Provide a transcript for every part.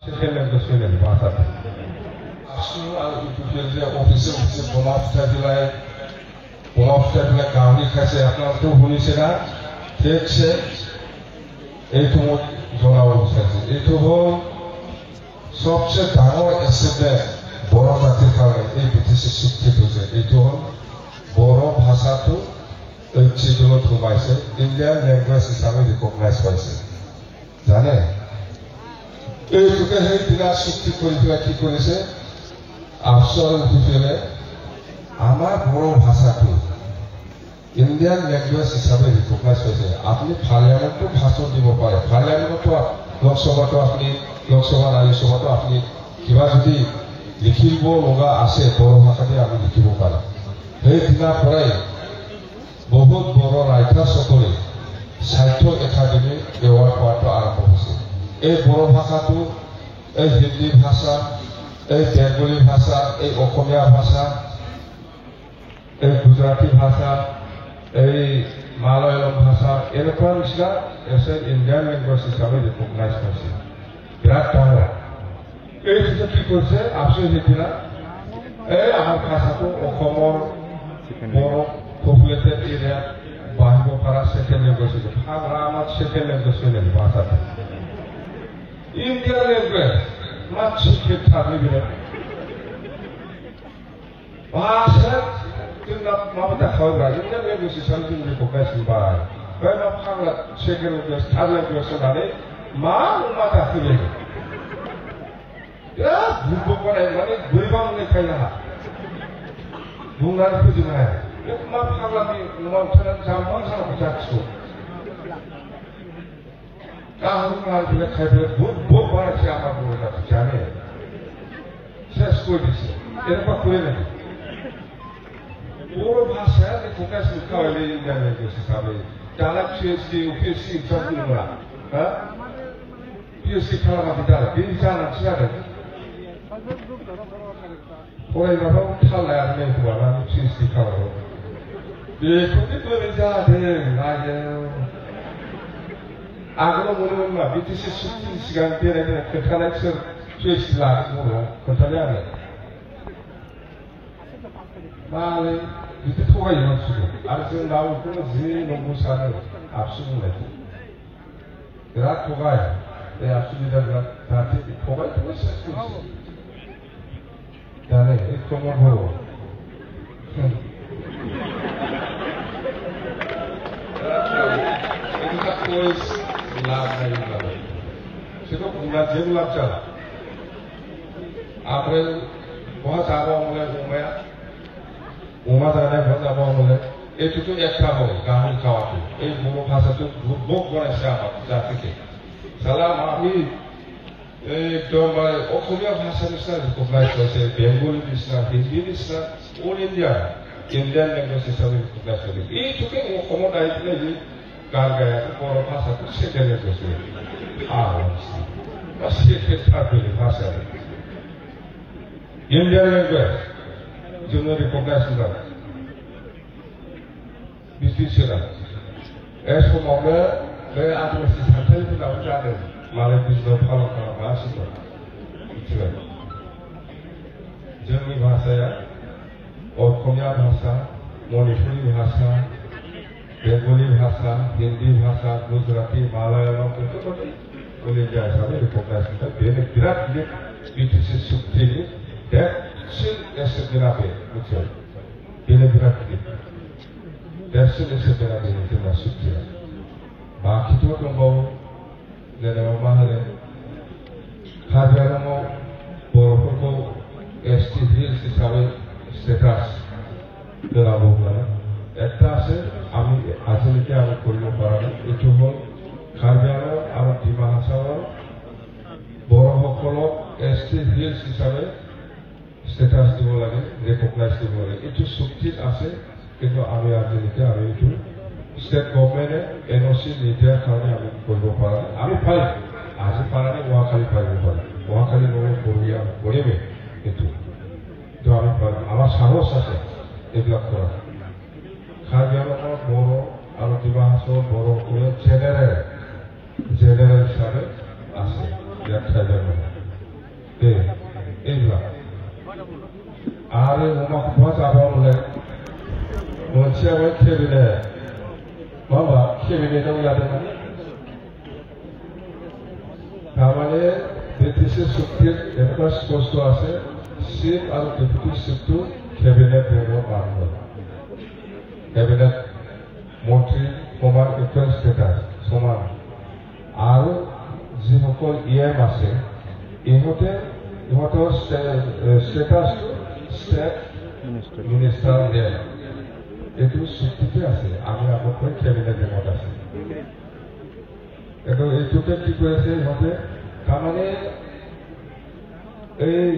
second language भाषा आसु आरो इउटुबियाव जे अफिसे बमा फिथाइफोरलाय गावनि खायसे আপনারাতো শুনিছে না ঠিকছে এইটো মই জনাব বিচাৰিছো এইটো হ'ল সবচেয়ে ডাঙৰ এচিডেণ্ট বড়ো জাতিৰ কাৰণে এই বিটিচি চুক্তিটো যে এইটো হ'ল বড়ো ভাষাটো এই চিডুলত সোমাইছে ইণ্ডিয়ান লেংগুৱেজ হিচাপে ৰিকগনাইজ পাইছে জানে এইটোকে সেই দিনা চুক্তি কৰি পেলাই কি কৰিছে আফচৰ উঠিলে আমার বড়ো ভাষাটো ইন্ডিয়ান ল্যাঙ্গুয়েজ হিসাবে রিকগনাইজ হয়েছে আপনি পার্লামেন্টও ভাষণ দিব পারে পার্লামেন্টতো লোকসভাতো আপনি লোকসভা রাজ্যসভাতো আপনি কিবা যদি লিখিব লগা আছে বড়ো ভাষাতে আমি লিখিব পারে সেই দিনাৰ পৰাই বহুত বড়ো ৰাইটাৰসকলে সাহিত্য একাডেমি এৱাৰ্ড পোৱাটো আৰম্ভ হৈছে এই বড়ো ভাষাটো এই হিন্দী ভাষা এই বেংগলী ভাষা এই অসমীয়া ভাষা এই গুজরাটি ভাষা এই মালয়ালম ভাষা এনেকুৱা নিচিনা এছে ইণ্ডিয়ান লেংগুৱেজ হিচাপে ৰিকগনাইজ কৰিছে বিৰাট ডাঙৰ এই যেতিয়া কি কৰিছে আপচি সেইদিনা এই আমাৰ ভাষাটো অসমৰ বড়ো পপুলেটেড এৰিয়াত বাঢ়িব পৰা ছেকেণ্ড লেংগুৱেজ হৈছে ভাষা আমাৰ ছেকেণ্ড লেংগুৱেজ হৈ নেকি ভাষাটো ইণ্ডিয়ান লেংগুৱেজ মাত্ৰ শিক্ষিত থাকি বিনে ভাষা जोंना माबा जाखाबायब्रा इण्डियान लेंगुवेज हिसाबै जों रिकगनाइज मोनबाय बै मा फाग्ला सेकेन्ड लेंगुवेज थार्ड लेंगुवेज होननानै मा जाखोलै बिराद बुंबक बानाय माने बोरैबा मोननायखाय आंहा बुंनानै फोजोबनो हाया बे मा फाग्लानि न'आव थानानै जाम्बा जानांगौ जाथिखौ गाहरनानै बिलाय खायफाया बुंबक बानायसै आंहा बर' जाथि जाने सेस করে দিছে এরকম করে নাকি বড়ো ভাষা রিকগনাইজ খাওয়াইলে ইন্ডিয়ান ল্যাঙ্গুয়েজ হিসাবে দানা পিএইচডি ইউপিএসসि एग्जाम होनोब्ला पिएचडि खालामाखै दा बे जानानैसो जादों फरायग्राफ्राव थाल लायानो नायखोमानानै पिएचडि खालामो बेखौनो बोरै जादों आयौ आगोलाव मोनोमोन मा बिटिसि चुक्तिनि सिगां बेरायनो खोन्थानाय सोर पिएचडि लादों बर'आव खोन्थालाय आंनो मालाय बिदि थगायो मानसिखौ आरो जों दा बेखौनो जि नंगौ सानो आबसु बुंनायखौ बिराद थगाय बे आबसु लिडारफ्रा जाहाथे थगाय सेस करছে জানে এই প্রমাণ হলো এটা কোয়েস লাভ নাই সেটা বুঝা যেগুলো লাভ চালা আপনি बहुत जाबा मोले अमाया अमा जानाय बहुत जाबा मोले एटुटु एकटा हो गाहन खावाखै এই বড় ভাষাটো বুক বনাইছে আমার জাতিকে সালা আমি एकदम অসমীয়া ভাষা নিচিনা ৰিকগনাইজ হৈছে বেংগলী নিচিনা হিন্দী নিচিনা অল ইণ্ডিয়া ইণ্ডিয়ান লেংগুৱেজ হিচাপে ৰিকগনাইজ হৈছে এইটোকে অসমত আহি পেলাই যি গান গাই আছে বড়ো ভাষাটো ছেকেণ্ড লেংগুৱেজ বা ছেকেণ্ড থাৰ্ড ভাষা Indian language, जोंनो रिकगनाइज होनांगोन बिटिसिआ समावनो बे आदिबासि सानथालिफोराबो जादों मालाय बिजनेस फालन खालामगासिनो मिथिबाय जोंनि भाषाया असमिया भाषा मणिपुरी भाषा बेंगली भाषा हिंदी भाषा गुजराती मालयालम बेफोरबायदि अल इण्डिया हिसाबै रिकगनाइज होदों बेनो बिराद गिदिर बिटिसि चुक्तिनि देरसिन एसेटमेन्टआ बे मिथिबाय बेनो बिराद गिदिर देरसिन एसेटमेन्टआ बेनो जोंना चुक्तिया बाखिथ' दंबावो जेनेबा मा होनो कार्बि आंलंआव बर'फोरखौ एसटि हिल्स हिसाबै स्टेटास होनांगौ होननानै একটা আছে আমি আজিলৈকে আমি কৰিব পৰা নাই এইটো হ'ল কাৰ্বি আংলং আৰু ডিমা হাছাওৰ বড়োসকলক এসটি হিলস হিসাবে স্টেটাস দিব লাগে রেকগনাইজ দিব লাগে এইটো চুক্তিত আছে কিন্তু আমি আজিলৈকে আমি এইটো স্টেট গভর্নমেন্টে এনওসি নিদিয়াৰ কাৰণে আমি কৰিব পৰা নাই আমি পাৰিম আজি পৰা নাই ওৱাখালি পাৰিব পাৰে ওৱাখালি নগৰ বঢ়িয়া কৰিমে এইটো তো আমি পাৰিম আমাৰ সাহস আছে এইবিলাক কৰা কাৰ্বি আংলঙৰ বড়ো আৰু ডিমা হাছাওৰ বড়োসকলে জেনেৰেল হিচাপে আছে ইয়াত ট্ৰাইবেল এইবিলাক आरो अमाखौबा जाबावलाय मोनसेयाबो केबिनेट मा होनबा केबिनेटआव लादोंमोन थारमाने बिटिसि चुक्ति एबा स्पष्ट আছে চিফ আৰু ডেপুটি চিফটো কেবিনেট মেম্বাৰ মানব কেবিনেট মন্ত্ৰী সমান ইকুৱেল ষ্টেটাছ সমান আৰু যিসকল ইএম আছে ইহঁতৰ ষ্টেটাছটো স্টেট মিনিষ্টাৰ দিয়ে এইটো চুক্তিতে আছে আমি আগতকৈ কেবিনেট মেম্বাৰত আছে কিন্তু এইটোতে কি কৰিছে ইহঁতে তাৰমানে এই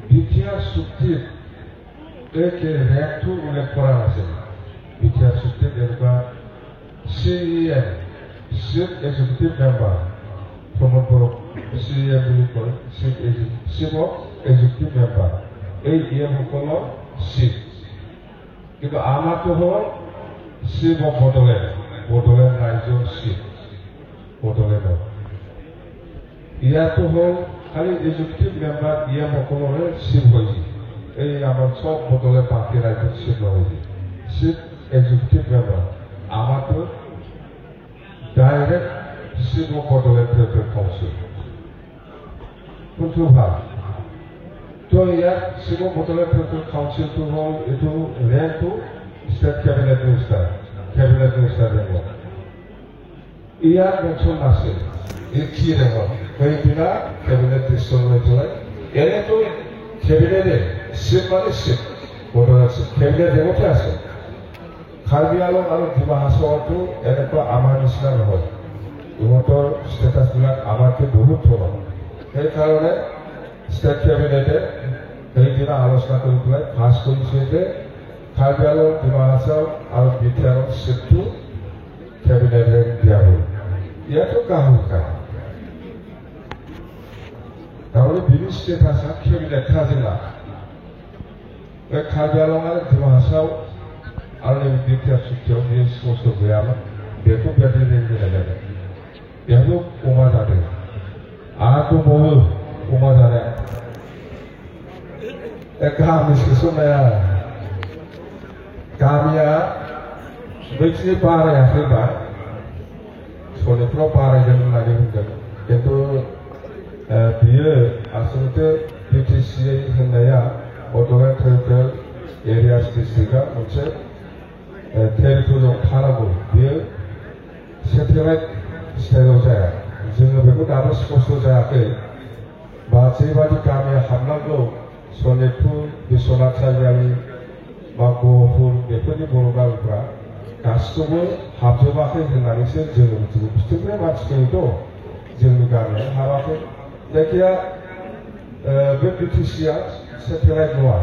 বিটিআৰ চুক্তিত এই ৰেংকটো উল্লেখ কৰা নাছিল বিটিআৰ চুক্তিত এনেকুৱা CEM chief executive member Pramod বড়োক CEM বুলি কয় চিফ অফ এক্সিকিউটিভ মেম্বাৰ এই ইএমসকলৰ চিফ কিন্তু আমাৰটো হ'ল চিফ অফ বড়োলেণ্ড ৰাজ্যৰ চিফ বড়োলেণ্ডৰ ইয়াতো হ'ল খালি এক্সিকিউটিভ মেম্বাৰ ইএমসকলৰে চিফ হৈছে এই আমাৰ চব বড়োলেণ্ড বাকী ৰাজ্যৰ চিফ নহৈছে চিফ এক্সিকিউটিভ মেম্বাৰ আমাৰটো direct chief of Bodoland territorial council কোনটো ভাল তো ইয়াত চিফ অফ বড়োলেণ্ড টেৰিটৰিয়েল কাউন্সিলটো হ'ল এইটো ৰেংকটো ষ্টেট কেবিনেট মিনিষ্টাৰ ৰেংক ইয়াত মেনশ্যন নাছিল এই কি ৰেংকত সেইদিনা কেবিনেট ডিচিশ্যন লৈ পেলাই এনেতো কেবিনেটে চিফ মানে চিফ বড়োলেণ্ড চিফ কেবিনেট ৰেংকতে আছে কাৰ্বি আংলং আৰু ডিমা হাছাওতো এনেকুৱা আমাৰ নিচিনা নহয় ইহঁতৰ ষ্টেটাছবিলাক আমাতকৈ বহুত সমান সেইকাৰণে ষ্টেট কেবিনেটে সেইদিনা আলোচনা কৰি পেলাই পাছ কৰিছে যে কাৰ্বি আংলং ডিমা হাছাও আৰু বিটিআৰৰ চিটটো কেবিনেট ৰেংক দিয়া হ'ল ইয়াতো কাহুৰ কাম তাহলে বিনি স্টেটাসা কেবিনেট খাজিনা কাৰ্বি আংলং আৰু ডিমা হাছাও आरो बिटिआर चुक्तियाव बेयो स्पष्ट गैयामोन बेखौ बेबायदि गेलेलायबाय बेहायबो अमा जादों आरो दंबावो अमा जानाया गामि सोसननाया गामिया बैखिनि बारायाखैबा सनिफ्राव बारायगोन होननानै बुंदों खिन्थु बियो आसलते बिटिसि होननाया बड'लेण्ड टेरिटरियेल एरियास डिस्ट्रिक्टआ मोनसे टेरिटरियाव थानांगौ बेयो सेटेलाइट स्टाइलाव जाया जोङो बेखौ दाबो स्पष्ट जायाखै बा जेबादि गामिया हाबनांगौ सनितपुर बिश्वनाथ सारियालि बा गहपुर बेफोरनि बर' गामिफ्रा गासिखौबो हाबजोबाखै होननानैसो जोङो मिथिगौ बिथिंनिफ्राय मानसि दंथ' जोंनि गामिया हाबाखै जायखिया बे बिटिसिआ सेटेलाइट नङा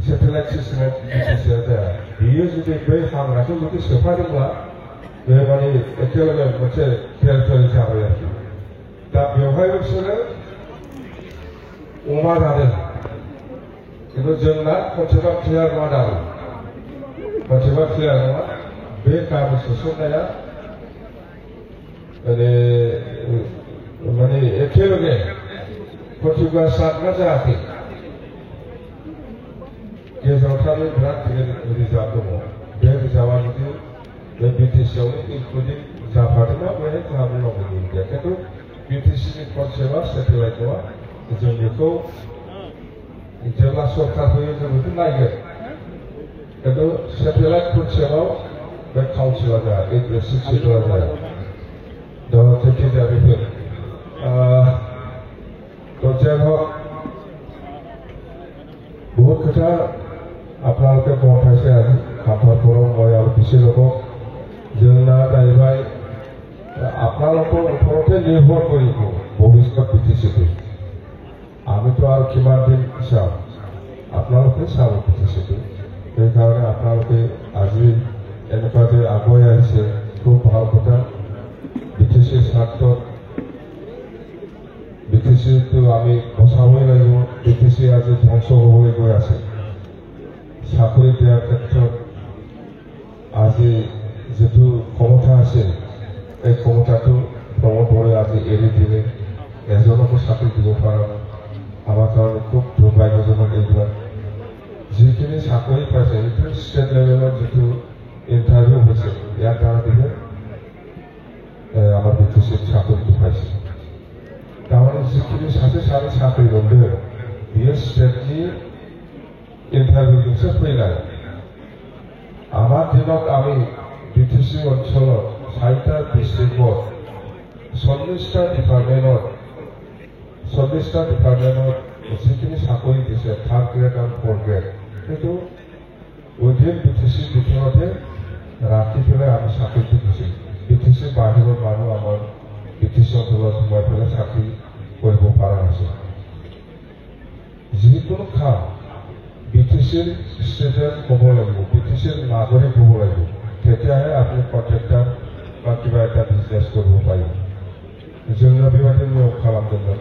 सेटेलाइट सिस्टेमा बिटिसिआ जाया बियो जुदि बै हाग्राखौ जुदि सोफादोंब्ला बे माने एखेबारे मोनसे टेरिटरि जाबाय आरोखि दा बेवहाय बिसोरो अमा जादों खिन्थु जोंना खनसेबा क्लियार नङा दाबो खनसेबा क्लियार नङा बे गामि सोसननाया माने एखेबारे खनसेबा सारना जायाखै गेजेराव थानाय बिराद गिदिर रिजार्भ दङ बे रिजार्भआ जुदि बे बिटिसिआवनो इनक्लुडिं जाफादोंबा बेहाय जोंहा बुंनांगौ गैया खिन्थु बिटिसिनि कनसेप्टआ सेटेलाइट नङा जों बेखौ जेब्ला सरकार होयो जों बेखौ नायगोन खिन्थु सेटेलाइट कनसेप्टआव बे काउन्सिला जाया एग्रेसिभ सिटुआ जाया दा जायखिजाया बेफोर तो जेन हक बहुत खोथा আপোনালোকে গম পাইছে আজি আপোনালোকৰ মই আৰু বেছি লোকক जोंना जाहैबाय আপোনালোকৰ ওপৰতে নিৰ্ভৰ কৰিব ভৱিষ্যত বিটিচিটো আমিতো আৰু কিমান দিন চাম আপোনালোকে চাব বিটিচিটো সেইকাৰণে আপোনালোকে আজি এনেকুৱা যে আগুৱাই আহিছে খুব ভাল কথা বিটিচিৰ স্বাৰ্থত বিটিচিটো আমি বচাবই লাগিব বিটিচি আজি ধ্বংস হ'বলৈ গৈ আছে চাকৰি দিয়াৰ ক্ষেত্ৰত আজি যিটো ক্ষমতা আছিল এই ক্ষমতাটো প্ৰমোদ বড়োৱে আজি এৰি দিলে এজনকো চাকৰি দিব পৰা নাই আমাৰ কাৰণে খুব দুৰ্ভাগ্যজনক এইবিলাক যিখিনি চাকৰি পাইছে এইটো ষ্টেট লেভেলত যিটো ইণ্টাৰভিউ হৈছে ইয়াৰ দ্বাৰা আমার বিদ্যুৎ চাকরি পাইছে তাহলে যিখিনি সাথে সাথে চাকরি বন্ধু বিয়ে স্টেটলি ইন্টারভিউ দিচ্ছে ফেলায় আমার দিনত আমি বিটিসি অঞ্চলত 4টা ডিস্ট্রিক্টত 40টা ডিপার্টমেন্টত যিখিনি চাকৰি দিছে 3rd গ্ৰেড আৰু 4th গ্ৰেড কিন্তু উইদিন বিটিসিৰ ভিতৰতে ৰাতি পেলাই আমি চাকৰিটো দিছিল বিটিসি বাহিৰৰ মানুহ আমাৰ বিটিসি অঞ্চলত সোমাই পেলাই চাকৰি কৰিব পৰা নাছিল যিকোনো কাম বিটিসিৰ ষ্টেটত হ'ব লাগিব বিটিসিৰ নাগৰিক হ'ব লাগিব তেতিয়াহে আপুনি কন্ট্ৰেক্টৰ বা কিবা এটা বিজনেছ কৰিব পাৰিব जोङो बेबायदि नियम खालामदोंमोन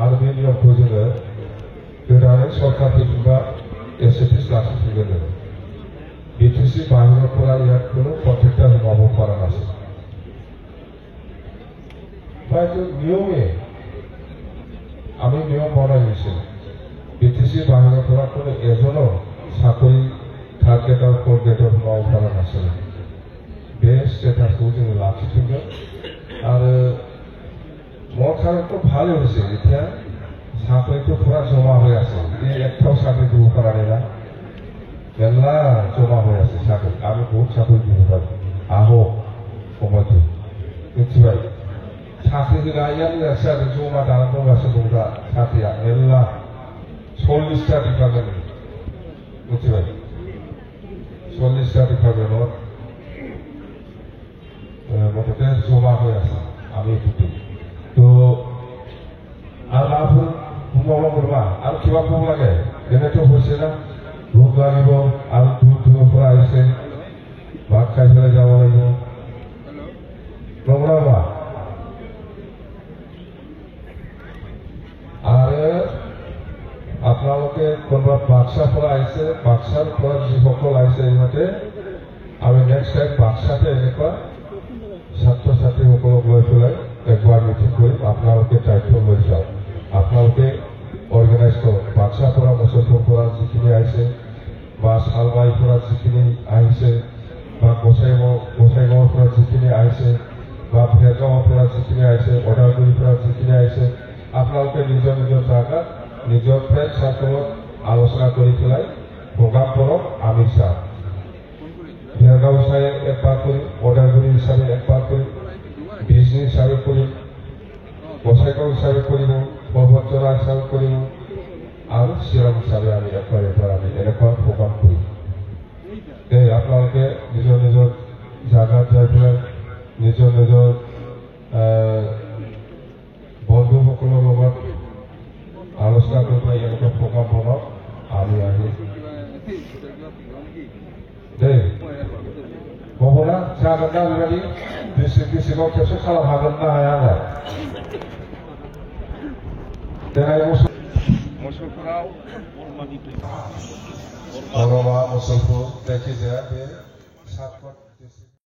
आरो बे नियमखौ जोङो गोदानै सरकार फैफिनबा एसएटिस लाखिफिनगोन बिटिसि बाहिरफोरा ইয়াত কোনো কন্ট্রাক্টর হব পারা নাছিল হয়তো নিয়মে আমি নিয়ম বনাই নিছিল বিটিসি বাহিরফোরা কোনো এজনও চাকরি 3rd গ্রেড আর 4th গ্ৰেডৰ হব পাৰা নাছিল बे स्टेटासखौ जोङो लाखिफिनगोन आरो মোৰ কাৰণেতো ভাল হৈছে এতিয়া চাকৰিটো পুৰা জমা হৈ আছে একটাও চাকৰি দিব পৰা নাই না মেলা জমা হৈ আছে চাকৰি আমি বহুত চাকৰি দিব পাৰোঁ আহক সময়টো मिथिबाय साख्रि होनायानो जायासै आरो जमा दाना दंगासिनो दं दा साख्रिया मेला 40टा डिपार्टमेन्ट मिथिबाय 40टा डिपार्टमेन्टत मुठते जमा হৈ আছে আমি এইটো তো আর মাফুর বুমাবো করবা আর কিবা কম লাগে এনেতো হয়েছে না ভোক লাগিব আর দূর দূর পৰা আহিছে ভাত খাই পেলাই যাব লাগিব নগৰাবা আৰু আপোনালোকে কোনোবা বাক্সাৰ পৰা আহিছে বাক্সাৰ পৰা যিসকল আহিছে ইহঁতে আমি নেক্সট টাইম বাক্সাতে এনেকুৱা ছাত্ৰ ছাত্ৰীসকলক লৈ পেলাই একবাৰ মিটিং কৰিম আপোনালোকে দায়িত্ব লৈ যাওক আপোনালোকে অৰ্গেনাইজ কৰক বাক্সাৰ পৰা মুছলপুৰৰ পৰা যিখিনি আহিছে বা শালমাৰীৰ পৰা যিখিনি আহিছে বা গোসাইগাঁৱৰ পৰা যিখিনি আহিছে বা ভেৰগাঁৱৰ পৰা যিখিনি আহিছে ওদালগুৰিৰ পৰা যিখিনি আহিছে আপোনালোকে নিজৰ নিজৰ জাগাত নিজৰ ফ্ৰেণ্ড চাৰ্কলত আলোচনা কৰি পেলাই প্ৰগ্ৰাম কৰক আমি চাম ভেৰগাঁও হিচাপে একবাৰ কৰিম ওদালগুৰি হিচাপে একবাৰ কৰিম বিজনী হিচাপে কৰিম গোসাইগাঁও হিচাপে কৰিব পৰ্বতজৰা হিচাপে কৰিব আৰু চিৰাং হিচাপে আমি একবাৰ আমি এনেকুৱা প্ৰগ্ৰাম কৰিম আপোনালোকে নিজৰ নিজৰ জাগাত যাই পেলাই নিজৰ নিজৰ বন্ধুসকলৰ লগত আলোচনা কৰি পেলাই এনেকুৱা প্ৰগ্ৰাম বনাওক আমি আহি দেই হ'ব ना जागोन ना बेबायदि डिस्ट्रिक्टआव खेबसे खालामनो हागोन ना हाया आंलाय देनाय मुसलपुराव बरमा मुसलपुर जायखिजाया बे सातपट